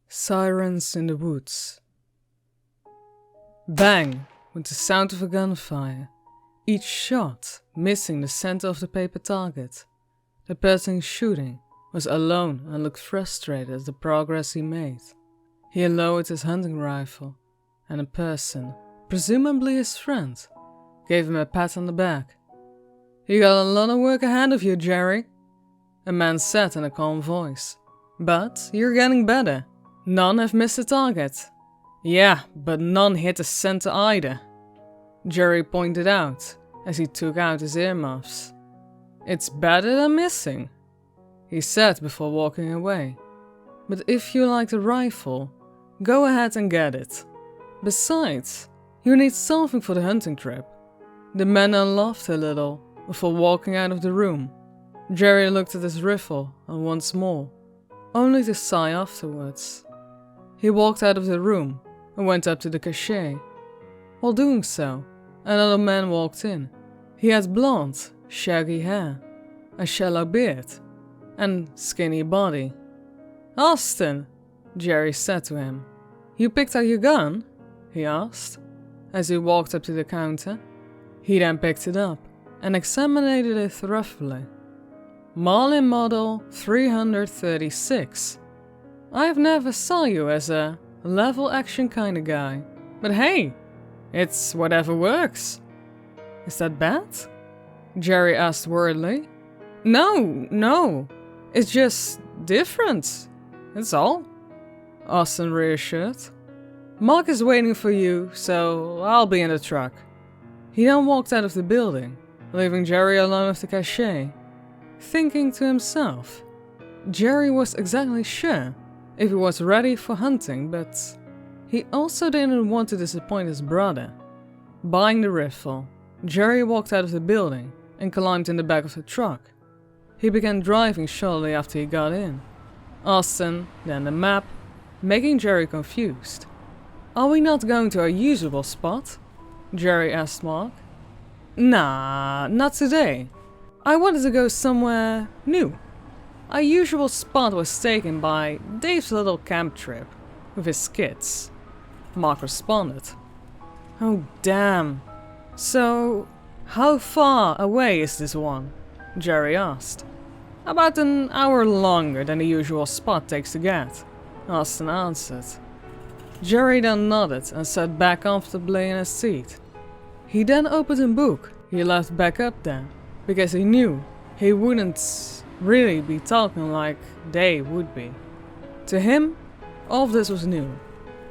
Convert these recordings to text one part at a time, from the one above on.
Sirens in the woods. Bang went the sound of a gunfire, each shot missing the center of the paper target. The person shooting was alone and looked frustrated at the progress he made. He lowered his hunting rifle, and a person, presumably his friend, gave him a pat on the back. "You got a lot of work ahead of you, Jerry," a man said in a calm voice. "But you're getting better. None have missed a target." "Yeah, but none hit the center either," Jerry pointed out as he took out his earmuffs. "It's better than missing," he said before walking away. "But if you like the rifle, go ahead and get it. Besides, you need something for the hunting trip." The man laughed a little before walking out of the room. Jerry looked at his rifle and once more, only to sigh afterwards. He walked out of the room and went up to the cache. While doing so, another man walked in. He had blonde, shaggy hair, a shallow beard, and skinny body. "Austin," Jerry said to him. "You picked out your gun?" he asked, as he walked up to the counter. He then picked it up and examined it thoroughly. "Marlin Model 336. I've never saw you as a level action kinda guy, but hey, it's whatever works." "Is that bad?" Jerry asked worriedly. No, it's just different, that's all," Austin reassured. "Mark is waiting for you, so I'll be in the truck." He then walked out of the building, leaving Jerry alone with the cache, thinking to himself. Jerry was exactly sure if he was ready for hunting, but he also didn't want to disappoint his brother. Buying the rifle, Jerry walked out of the building and climbed in the back of the truck. He began driving shortly after he got in. Austin, then the map, making Jerry confused. "Are we not going to our usual spot?" Jerry asked Mark. "Nah, not today. I wanted to go somewhere new. Our usual spot was taken by Dave's little camp trip with his kids," Mark responded. "Oh damn. So, how far away is this one?" Jerry asked. "About an hour longer than the usual spot takes to get," Austin answered. Jerry then nodded and sat back comfortably in his seat. He then opened a book he left back up there, because he knew he wouldn't really be talking like they would be. To him, all of this was new.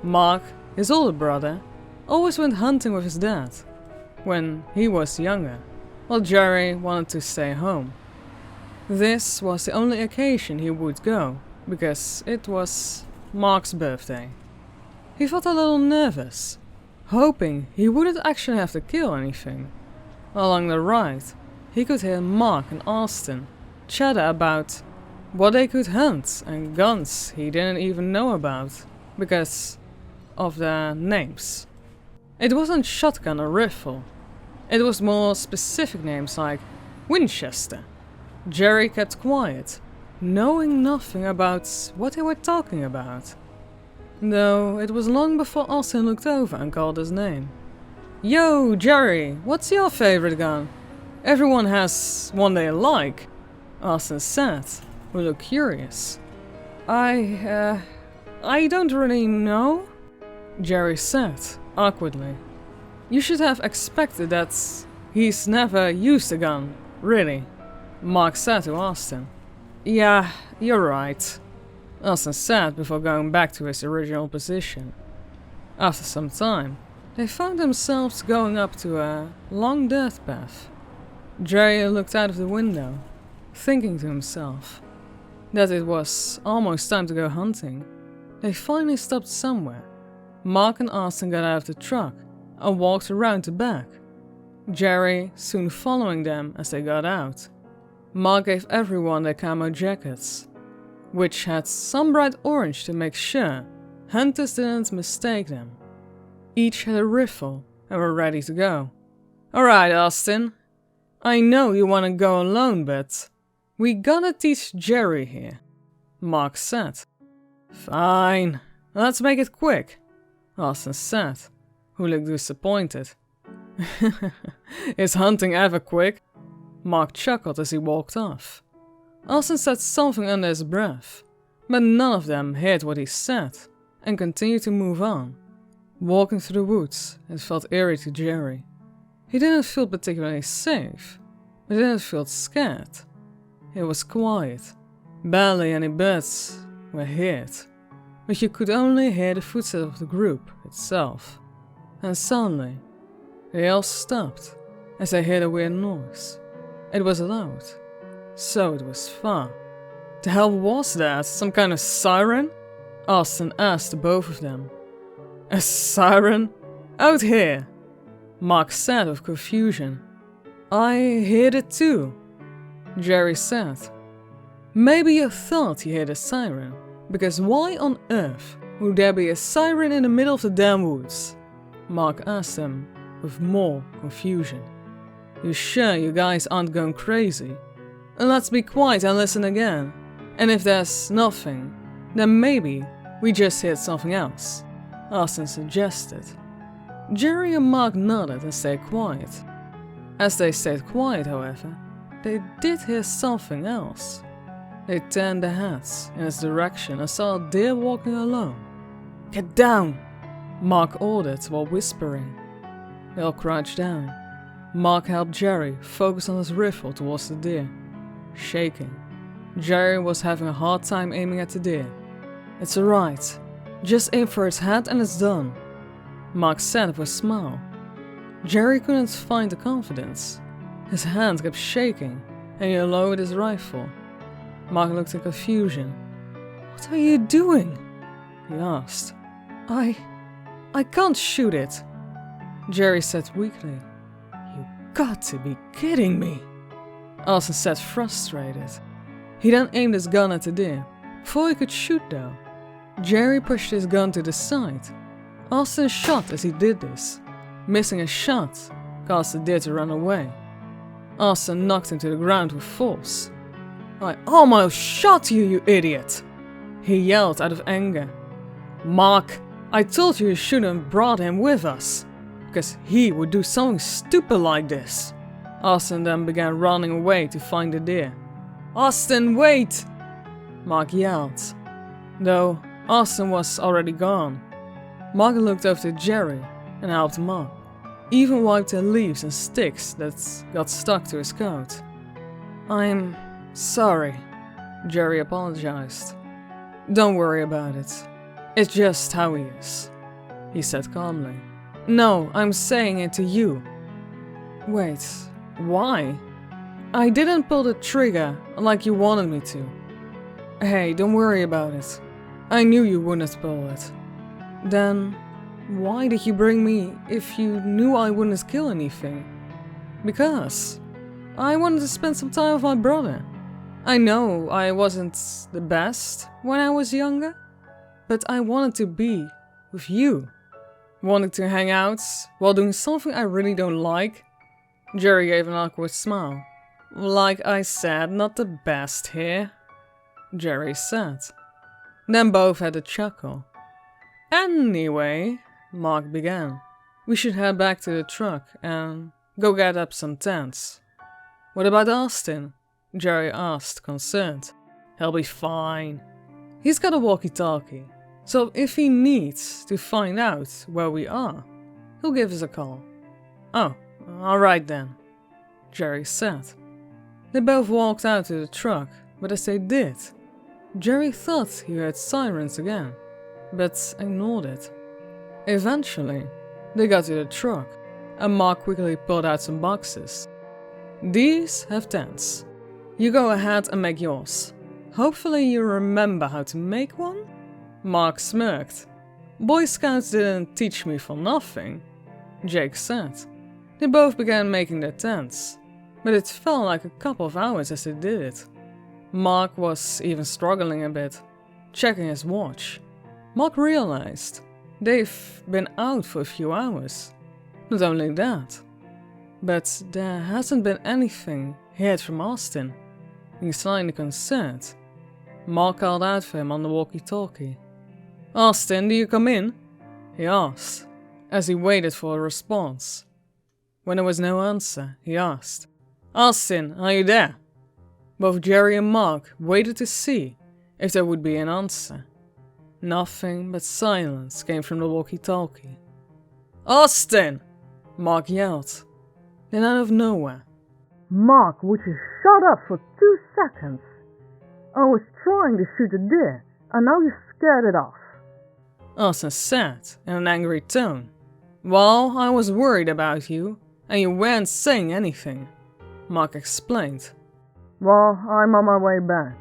Mark, his older brother, always went hunting with his dad when he was younger, while Jerry wanted to stay home. This was the only occasion he would go, because it was Mark's birthday. He felt a little nervous, hoping he wouldn't actually have to kill anything. Along the ride, he could hear Mark and Austin chatter about what they could hunt and guns he didn't even know about because of their names. It wasn't shotgun or rifle. It was more specific names like Winchester. Jerry kept quiet, knowing nothing about what they were talking about. Though it was long before Austin looked over and called his name. "Yo, Jerry, what's your favorite gun?" "Everyone has one they like," Austin said, who looked curious. I don't really know," Jerry said, awkwardly. "You should have expected that he's never used a gun, really," Mark said to Austin. "Yeah, you're right," Austin said before going back to his original position. After some time, they found themselves going up to a long dirt path. Jerry looked out of the window, thinking to himself that it was almost time to go hunting. They finally stopped somewhere. Mark and Austin got out of the truck and walked around the back, Jerry soon following them as they got out. Mark gave everyone their camo jackets, which had some bright orange to make sure hunters didn't mistake them. Each had a rifle and were ready to go. "Alright, Austin," I know you want to go alone, but we gotta teach Jerry here, Mark said. Fine, let's make it quick, Austin said, who looked disappointed. Is hunting ever quick? Mark chuckled as he walked off. Austin said something under his breath, but none of them heard what he said and continued to move on. Walking through the woods, it felt eerie to Jerry. He didn't feel particularly safe, but he didn't feel scared. It was quiet. Barely any birds were heard, but you could only hear the footsteps of the group itself. And suddenly, they all stopped as they heard a weird noise. It was loud, so it was far. The hell was that? Some kind of siren? Austin asked both of them. A siren? Out here! Mark said with confusion. I heard it too, Jerry said. Maybe you thought you heard a siren, because why on earth would there be a siren in the middle of the damn woods? Mark asked him with more confusion. You sure you guys aren't going crazy? And let's be quiet and listen again. And if there's nothing, then maybe we just heard something else, Austin suggested. Jerry and Mark nodded and stayed quiet. As they stayed quiet, however, they did hear something else. They turned their heads in its direction and saw a deer walking alone. Get down! Mark ordered while whispering. They all crouched down. Mark helped Jerry focus on his rifle towards the deer. Shaking, Jerry was having a hard time aiming at the deer. It's alright. Just aim for its head and it's done, Mark said with a smile. Jerry couldn't find the confidence. His hand kept shaking and he lowered his rifle. Mark looked in confusion. What are you doing? He asked. I can't shoot it, Jerry said weakly. You got to be kidding me, Austin said frustrated. He then aimed his gun at the deer. Before he could shoot though, Jerry pushed his gun to the side. Austin shot as he did this. Missing a shot caused the deer to run away. Austin knocked him to the ground with force. I almost shot you, you idiot! He yelled out of anger. Mark, I told you shouldn't have brought him with us, because he would do something stupid like this. Austin then began running away to find the deer. Austin, wait! Mark yelled. Though Austin was already gone. Mark looked over to Jerry and helped him up. Even wiped the leaves and sticks that got stuck to his coat. I'm sorry, Jerry apologized. Don't worry about it. It's just how he is, he said calmly. No, I'm saying it to you. Wait, why? I didn't pull the trigger like you wanted me to. Hey, don't worry about it. I knew you wouldn't pull it. Then, why did you bring me if you knew I wouldn't kill anything? Because I wanted to spend some time with my brother. I know I wasn't the best when I was younger, but I wanted to be with you. Wanted to hang out while doing something I really don't like. Jerry gave an awkward smile. Like I said, not the best here, Jerry said. Then both had a chuckle. Anyway, Mark began, we should head back to the truck and go get up some tents. What about Austin? Jerry asked, concerned. He'll be fine. He's got a walkie-talkie, so if he needs to find out where we are, he'll give us a call. Oh, alright then, Jerry said. They both walked out to the truck, but as they did, Jerry thought he heard sirens again, but ignored it. Eventually, they got to the truck, and Mark quickly pulled out some boxes. These have tents. You go ahead and make yours. Hopefully you remember how to make one? Mark smirked. Boy Scouts didn't teach me for nothing, Jake said. They both began making their tents, but it felt like a couple of hours as they did it. Mark was even struggling a bit, checking his watch. Mark realized they've been out for a few hours. Not only that, but there hasn't been anything heard from Austin. Being slightly concerned, Mark called out for him on the walkie-talkie. "Austin, do you come in?" he asked, as he waited for a response. When there was no answer, he asked, "Austin, are you there?" Both Jerry and Mark waited to see if there would be an answer. Nothing but silence came from the walkie-talkie. "Austin!" Mark yelled. Then out of nowhere, "Mark, would you shut up for 2 seconds? I was trying to shoot a deer, and now you scared it off," Austin said in an angry tone. "Well, I was worried about you, and you weren't saying anything," Mark explained. "Well, I'm on my way back.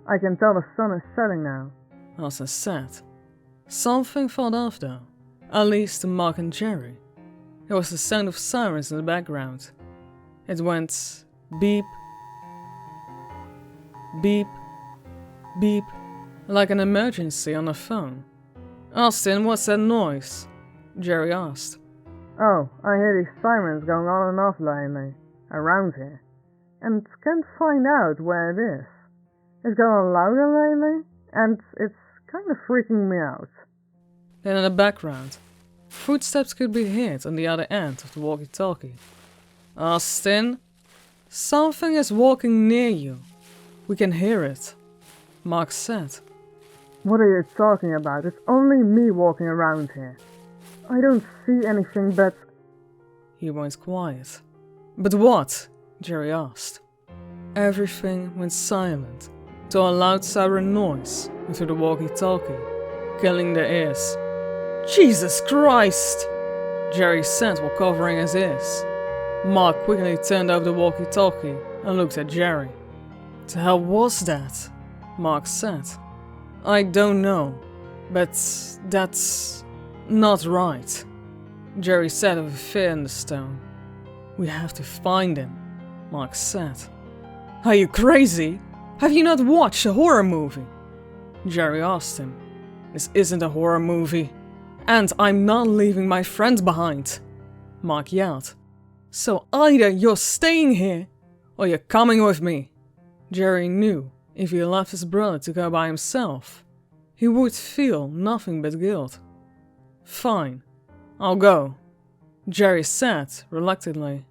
I can tell the sun is setting now," Austin said. Something fell off though, at least to Mark and Jerry. It was the sound of sirens in the background. It went beep, beep, beep, like an emergency on a phone. "Austin, what's that noise?" Jerry asked. "Oh, I hear these sirens going on and off lately, around here, and can't find out where it is. It's going louder lately, and it's kind of freaking me out." Then in the background, footsteps could be heard on the other end of the walkie-talkie. "Austin, something is walking near you. We can hear it," Mark said. "What are you talking about? It's only me walking around here. I don't see anything but..." He went quiet. "But what?" Jerry asked. Everything went silent till a loud siren noise went through the walkie-talkie, killing their ears. "Jesus Christ!" Jerry said while covering his ears. Mark quickly turned over the walkie-talkie and looked at Jerry. "The hell was that?" Mark said. "I don't know, but that's not right," Jerry said with fear in his tone. "We have to find him," Mark said. "Are you crazy? Have you not watched a horror movie?" Jerry asked him. "This isn't a horror movie, and I'm not leaving my friends behind," Mark yelled. "So either you're staying here, or you're coming with me." Jerry knew if he left his brother to go by himself, he would feel nothing but guilt. "Fine, I'll go," Jerry said reluctantly.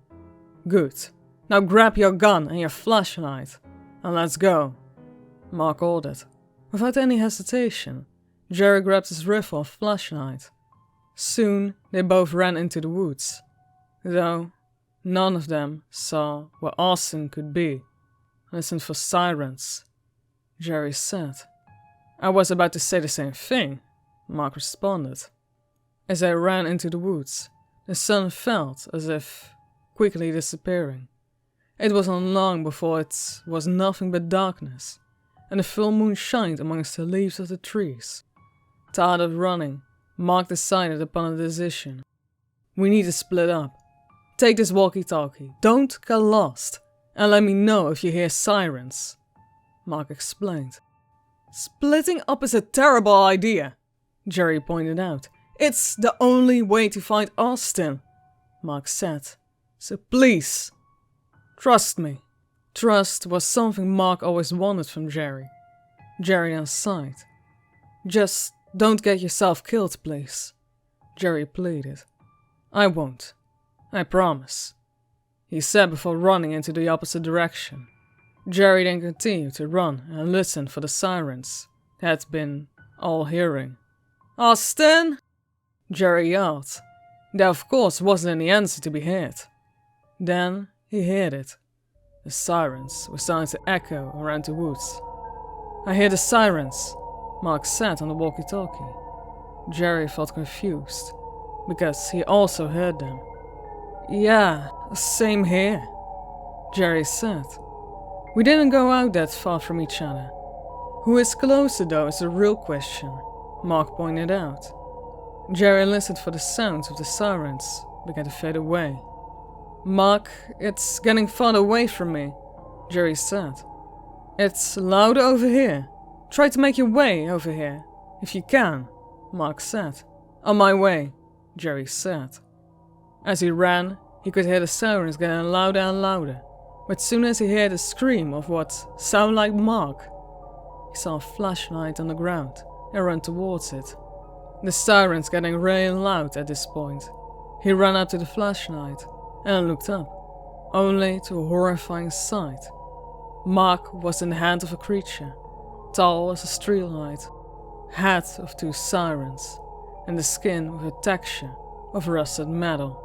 "Good. Now grab your gun and your flashlight, and let's go," Mark ordered. Without any hesitation, Jerry grabbed his rifle and flashlight. Soon they both ran into the woods, though none of them saw where Austin could be. "Listen for sirens," Jerry said. "I was about to say the same thing," Mark responded. As they ran into the woods, the sun felt as if quickly disappearing. It wasn't long before it was nothing but darkness, and the full moon shined amongst the leaves of the trees. Tired of running, Mark decided upon a decision. "We need to split up. Take this walkie-talkie, don't get lost, and let me know if you hear sirens," Mark explained. "Splitting up is a terrible idea," Jerry pointed out. "It's the only way to find Austin," Mark said. "So please, trust me." Trust was something Mark always wanted from Jerry. Jerry then sighed. "Just don't get yourself killed, please," Jerry pleaded. "I won't. I promise," he said before running into the opposite direction. Jerry then continued to run and listen for the sirens they had been all hearing. "Austin!" Jerry yelled. There of course wasn't any answer to be heard. Then he heard it. The sirens were starting to echo around the woods. "I hear the sirens," Mark said on the walkie-talkie. Jerry felt confused, because he also heard them. "Yeah, same here," Jerry said. "We didn't go out that far from each other. Who is closer though is the real question," Mark pointed out. Jerry listened for the sounds of the sirens began to fade away. "Mark, it's getting farther away from me," Jerry said. "It's louder over here. Try to make your way over here, if you can," Mark said. "On my way," Jerry said. As he ran, He could hear the sirens getting louder and louder, but soon as he heard a scream of what sounded like Mark, he saw a flashlight on the ground and ran towards it. The sirens getting really loud at this point. He ran up to the flashlight and looked up, only to a horrifying sight. Mark was in the hand of a creature, tall as a streetlight, head of 2 sirens, and the skin with a texture of rusted metal.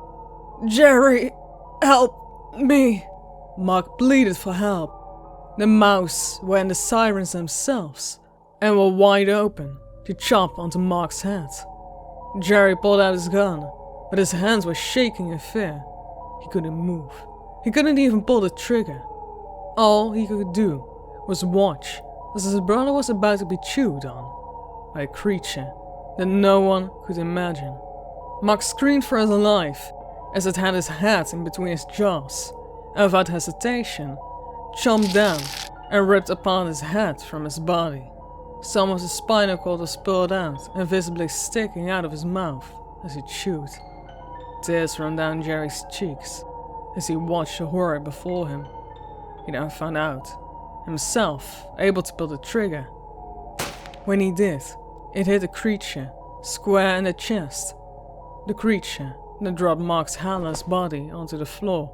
"Jerry, help me!" Mark pleaded for help. The mouths were in the sirens themselves and were wide open to chop onto Mark's head. Jerry pulled out his gun, but his hands were shaking in fear. He couldn't move. He couldn't even pull the trigger. All he could do was watch as his brother was about to be chewed on by a creature that no one could imagine. Mark screamed for his life as it had his head in between his jaws, and without hesitation, chomped down and ripped apart his head from his body. Some of the spinal cord was pulled out and visibly sticking out of his mouth as he chewed. Tears ran down Jerry's cheeks as he watched the horror before him. He then found out, himself able to pull the trigger. When he did, it hit the creature square in the chest. The creature then dropped Mark's hairless body onto the floor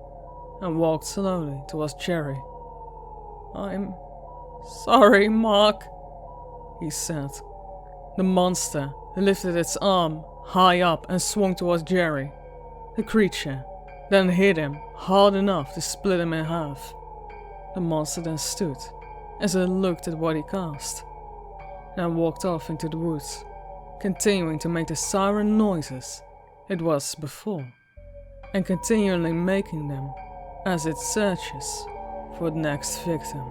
and walked slowly towards Jerry. "I'm sorry, Mark," he said. The monster lifted its arm high up and swung towards Jerry. The creature then hit him hard enough to split him in half. The monster then stood as it looked at what he cast, and walked off into the woods, continuing to make the siren noises it was before, and continually making them as it searches for the next victim.